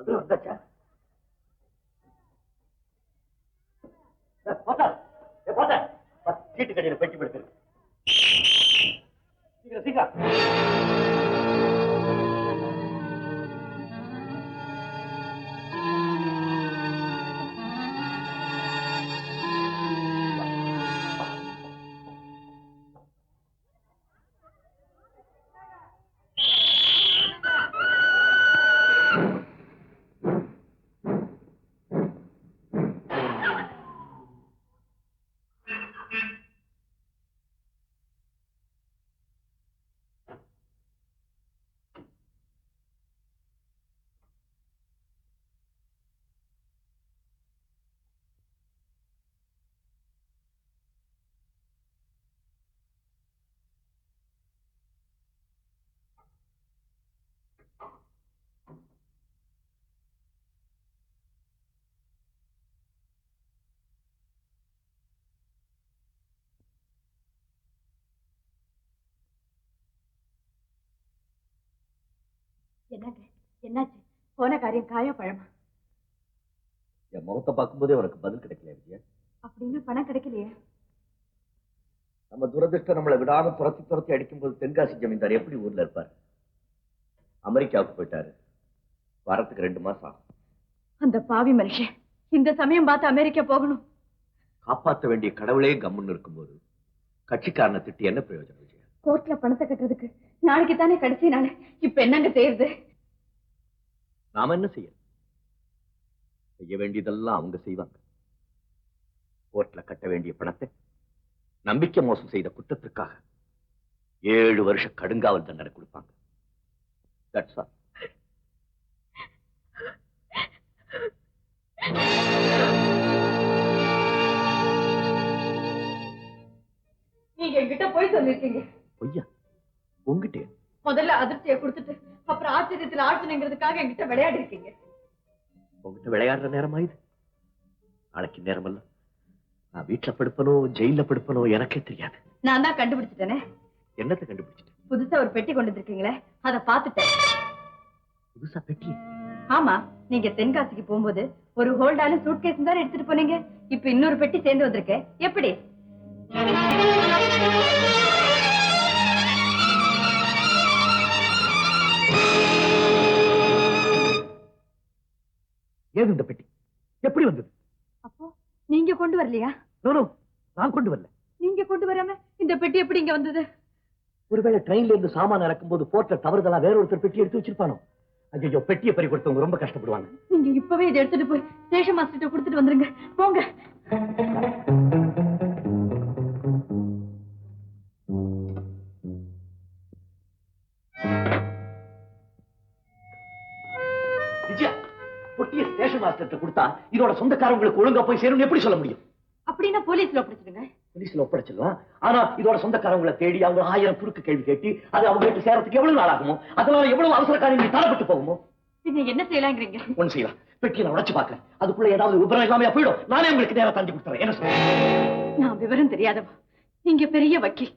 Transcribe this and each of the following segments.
அது வந்தாச்சா? சீட்டு கடையில பெட்டி படுத்து சீக்கிரம் சீக்கிரம். என்னங்க என்னாச்சு? போன காரியம் காயா பழமா? என் முகத்தை பார்க்கும்போதே உனக்கு பதில் கிடைக்கல விஜயா. அப்படின்னு பணம் கிடைக்கலையே? நம்ம துரதிருஷ்டம் நம்மளை விடாம துரத்தி துரத்தி அடிக்கும்போது தென்காசி ஜமீன்தார் எப்படி ஊர்ல இருப்பார்? அமெரிக்காவுக்கு போயிட்டாரு. வாரத்துக்கு 2 மாசம் ஆகும். அந்த பாவி மனுஷன் இந்த சமயம் பார்த்து அமெரிக்கா போகணும். காப்பாற்ற வேண்டிய கடவுளே கம்முன்னு இருக்கும்போது கட்சிக்காரனை திட்டி என்ன பிரயோஜனம் விஜயா? கோர்ட்ல பணத்தை கட்டுறதுக்கு நாளைக்கு தானே கடைசி நாள். இப்ப என்னங்க செய்யறது? நாம என்ன செய்ய வேண்டியதெல்லாம் அவங்க செய்வாங்க. கோர்ட்ல கட்ட வேண்டிய பணத்தை நம்பிக்கை மோசம் செய்த குற்றத்திற்காக 7 வருஷ கடுங்காவல் தண்டனை கொடுப்பாங்க. That's all. நீங்க என்கிட்ட போய் சொல்லிருக்கீங்க. பொய்யா? உங்ககிட்ட முதல்ல அதிர்ச்சியை கொடுத்துட்டு அப்புறம் ஆச்சரியத்தில் ஆழ்த்துனங்கிறதுக்காக என்கிட்ட விளையாடி இருக்கீங்க. உங்ககிட்ட விளையாடுற நேரம் ஆயுது. நாளைக்கு நேரம் அல்ல. நான் வீட்டுல படுப்பனோ ஜெயில படுப்பனோ எனக்கே தெரியாது. நான் தான் கண்டுபிடிச்சிட்டேனே. என்னத்தை கண்டுபிடிச்சிட்டேன்? புதுசா ஒரு பெட்டி கொண்டு வந்திருக்கீங்களே, அதை பார்த்துட்டேன். புதுசா பெட்டி? ஆமா, நீங்க தென்காசிக்கு போகும்போது ஒரு ஹோல்டால சூட்கேஸ் தான் எடுத்துட்டு போனீங்க. இப்ப இன்னொரு பெட்டி சேர்ந்து வந்திருக்கேன். எப்படி? ஏது இந்த பெட்டி? எப்படி வந்தது? அப்போ நீங்க கொண்டு வரலையா? நான் கொண்டு வரல. நீங்க கொண்டு வராம இந்த பெட்டி எப்படி இங்க வந்தது? ஒருவேளை ட்ரெயின்ல இருந்து சாமான இறக்கும்போது போர்ட்ல தவறுதலா வேற ஒருத்தர் பெட்டி எடுத்து வச்சிருப்பானோ? ஐயோ, பெட்டியை பறி கொடுத்தவங்க ரொம்ப கஷ்டப்படுவாங்க. நீங்க இப்பவே இதை எடுத்துட்டு போய் ஸ்டேஷன் மாஸ்டர்கிட்ட கொடுத்துட்டு வந்துருங்க. போங்க. விஜயா, பொட்டியை ஸ்டேஷன் மாஸ்டர்கிட்ட கொடுத்தா இதோட சொந்தக்காரங்களுக்கு ஒழுங்கா போய் சேரும் எப்படி சொல்ல முடியும்? அப்படின்னா போலீஸ்ல ஒப்படைச்சிடுங்க. போலீஸ்ல ஒப்படைச்சிடலாம். ஆனா இதோட சொந்தக்காரங்களை தேடி அவங்க 1000 குறுக்கு கேள்வி கேட்டு அது அவங்க கிட்ட சேரத்துக்கு எவ்வளவு நாள் ஆகுமோ? அதனால எவ்வளவு அவசர காரியங்கள் தரப்பட்டு போகுமோ? நீங்க என்ன செய்யலாங்கிறீங்க? ஒண்ணு செய்யலாம். பெட்டியை நான் உடைச்சு பார்க்கிறேன். அதுக்குள்ள ஏதாவது விபரம் இல்லாமையா போயிடும். நானே உங்களுக்கு நேரம் தாண்டி கொடுத்துறேன். என்ன சொல்றேன்? நான் விவரம் தெரியாதவா. நீங்க பெரிய வக்கீல்,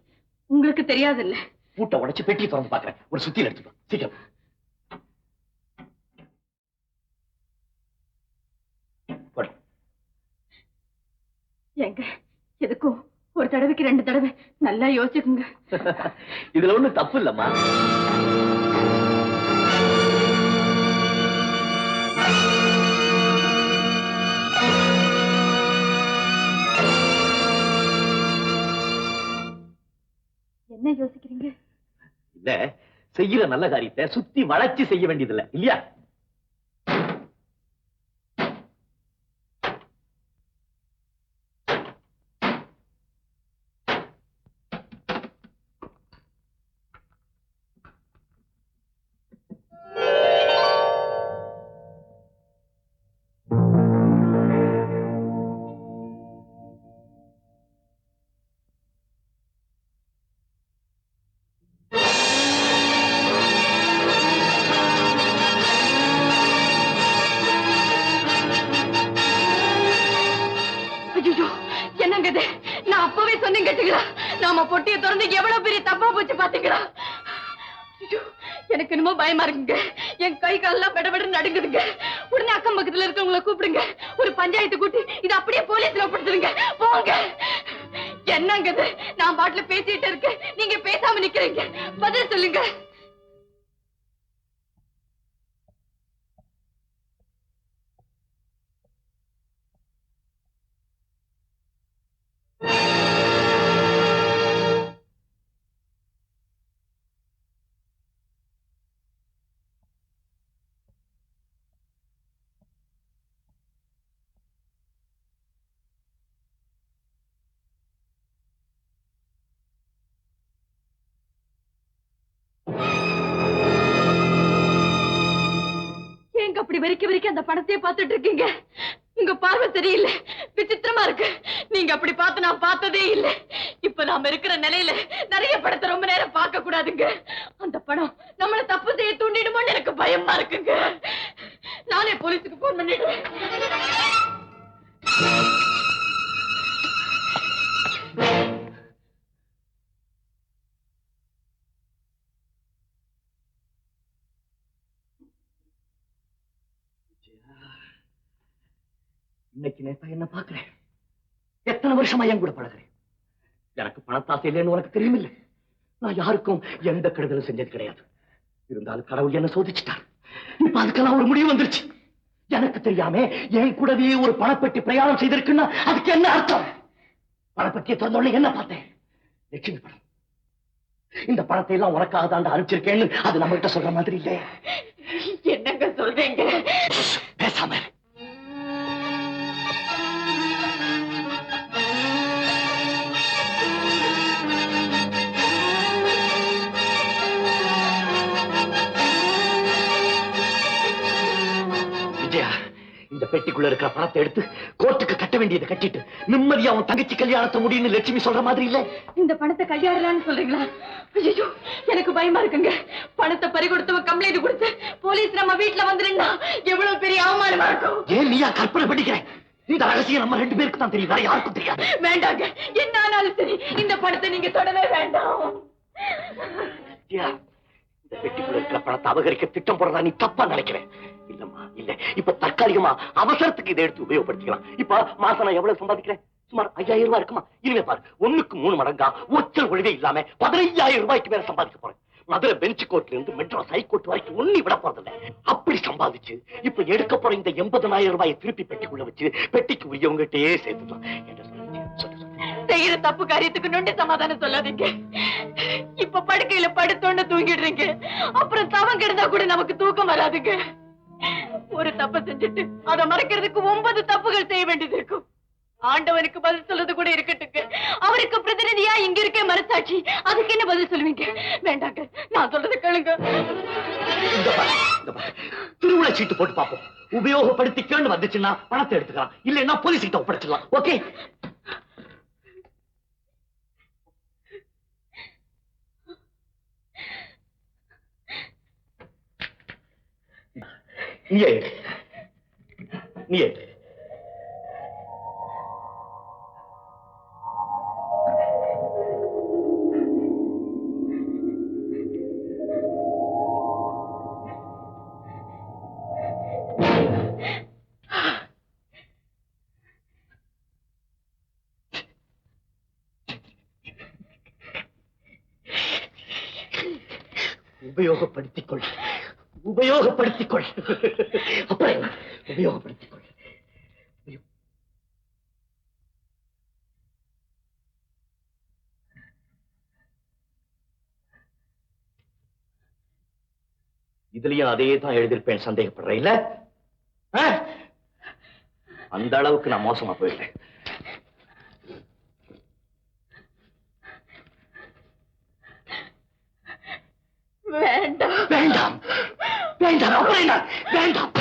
உங்களுக்கு தெரியாது இல்ல. பூட்டை உடைச்சு பெட்டியை திறந்து பார்க்கிறேன். ஒரு சுத்தியில் எடுத்துக்கலாம். சீக்கிரம். எங்க எதுக்கும் ஒரு தடவைக்கு 2 தடவை நல்லா யோசிச்சுக்குங்க. இதுல ஒண்ணு தப்பு இல்லம்மா. என்ன யோசிக்கிறீங்க? இல்ல, செய்யற நல்ல காரியத்தை சுத்தி வளைச்சு செய்ய வேண்டியதில்லை இல்லையா? நாம பொட்டியை திறந்து எவ்வளவு பெரிய தப்பா போச்சு பாத்தீங்களா? எனக்கு என்னமோ பயமா இருக்குங்க. என் கை காலெல்லாம் படபடன்னு நடுங்குதுங்க. உடனே அக்கம் பக்கத்துல இருக்கவங்களை கூப்பிடுங்க. ஒரு பஞ்சாயத்து கூட்டி இது அப்படியே போலீஸ்ல ஒப்படைச்சிருங்க. போங்க. என்னங்க இது? நான் பாட்டுல பேசிட்டு இருக்கேன், நீங்க பேசாம நிக்கிறீங்க. பதில் சொல்லுங்க. அப்படி வரைக்கும் வரைக்கும் அந்த படத்தையே பார்த்துட்டு இருக்கீங்க. உங்க பார்வை சரியில்லை, விசித்திரமா இருக்கு. நீங்க அப்படி பார்த்து நான் பார்த்ததே இல்லை. இப்ப நாம இருக்கிற நிலையில நிறைய படத்தை ரொம்ப நேரம் பார்க்க கூடாதுங்க. அந்த படம் நம்மள தப்பு செய்ய தூண்டிடுமோன்னு எனக்கு பயமா இருக்குங்க. நானே போலீஸுக்கு போன் பண்ணிடுவேன். இன்னைக்கு நேத்தா என்ன பாக்குறேன். எத்தனை வருஷமா என் கூட பழகிறேன். எனக்கு பணத்தாசை இல்லைன்னு உனக்கு தெரியுமில்லை. நான் யாருக்கும் எந்த கெடுதலும் செஞ்சது கிடையாது. இருந்தாலும் கடவுள் என்ன சோதிச்சுட்டார். இப்ப அதுக்கெல்லாம் ஒரு முடிவு வந்துருச்சு. எனக்கு தெரியாம என் கூடவே ஒரு பணப்பெட்டி பிரயாணம் செய்திருக்குன்னா அதுக்கு என்ன அர்த்தம்? பணப்பெட்டியை திறந்தோடனே என்ன பார்த்தேன்? லட்சுமி படம். இந்த பணத்தை எல்லாம் உனக்காக தான் அனுப்பிச்சிருக்கேன்னு அது நம்ம கிட்ட சொல்ற மாதிரி இல்லையே. என்னங்க சொல்றீங்க? பேசாம இந்த பெட்டிக்குள்ள இருக்கிற பணத்தை எடுத்து கோர்ட்டுக்கு கட்ட வேண்டியதை கட்டிட்டு நிம்மதியா அவன் தங்கச்சி கல்யாணத்தை முடியும்னு லட்சுமி சொல்ற மாதிரி இல்ல. இந்த பணத்தை கையாடலான்னு சொல்றீங்களா? ஐயோ, எனக்கு பயமா இருக்குங்க. பணத்தை பறி கொடுத்தவ கம்ப்ளைண்ட் கொடுத்து போலீஸ் நம்ம வீட்டுல வந்துருந்தா எவ்வளவு பெரிய அவமானமா இருக்கும். ஏன் நீயா கற்பனை பண்ணிக்கிறேன்? இந்த ரகசியம் நம்ம 2 பேருக்கு தான் தெரியும், வேற யாருக்கும் தெரியாது. வேண்டாங்க, என்ன ஆனாலும் சரி இந்த பணத்தை நீங்க தொடவே வேண்டாம். இந்த பெட்டிக்குள்ள இருக்கிற பணத்தை அபகரிக்க திட்டம் போடுறதா நீ தப்பா நினைக்கிறேன். இல்லம்மா, இல்ல. இப்ப தற்காலிகமா அவசரத்துக்கு இதை எடுத்து உபயோகப்படுத்திக்கலாம். இப்ப மாசம் நான் எவ்வளவு சம்பாதிக்கிறேன்? சுமார் 5000 ரூபாய் இருக்குமா? இனிமே பாரு, 1க்கு 3 மடங்கா ஒச்சல் ஒழிவே இல்லாம 15000 ரூபாய்க்கு மேல சம்பாதிக்க போறேன். மதுரை பெஞ்ச் கோர்ட்ல இருந்து மெட்ராஸ் ஹைகோர்ட் வரைக்கும் ஒண்ணி விட போறதில்ல. அப்படி சம்பாதிச்சு இப்ப எடுக்க போற இந்த 80,000 ரூபாயை திருப்பி பெட்டிக்குள்ள வச்சு பெட்டிக்கு உரியவங்கிட்டே சேர்த்துக்கலாம். என்ன சொல்லுங்க? செய்யற தப்பு காரியத்துக்கு நொண்டி சமாதானம் சொல்லாதீங்க. இப்ப படுக்கையில படுத்தோன்னு தூங்கிடுறீங்க, அப்புறம் தவம் கிடந்தா கூட நமக்கு தூக்கம் வராதுங்க. ஒரு தப்பு செஞ்சுட்டு அதை மறைக்கிறதுக்கு 9 தப்புகள் செய்ய வேண்டியது இருக்கும். ஆண்டவனுக்கு பதில் சொல்றது கூட இருக்கட்டுங்க, அவருக்கு பிரதிநிதியா இங்க இருக்க மனசாட்சி, அதுக்கு என்ன பதில் சொல்லுவீங்க? வேண்டாங்க, நான் சொல்றது கேளுங்க. திருவிழா சீட்டு போட்டு பார்ப்போம். உபயோகப்படுத்திக்கன்னு வந்துச்சுன்னா பணத்தை எடுத்துக்கலாம், இல்லைன்னா போலீஸ் கிட்ட ஒப்படைச்சிடலாம். ஓகே? நீயே உபயோகப்படுத்திக்கொள், உபயோகப்படுத்திக்கொள். அப்புறம் உபயோகப்படுத்திக்கொள். இதுலயும் அதே தான் எழுதியிருப்பேன், சந்தேகப்படுறேன் இல்ல? அந்த அளவுக்கு நான் மோசமா போயிட்டேன். வேண்டாம் வேண்டாம் வேண்டாம், அப்புறம் என்ன? வேண்டாம்.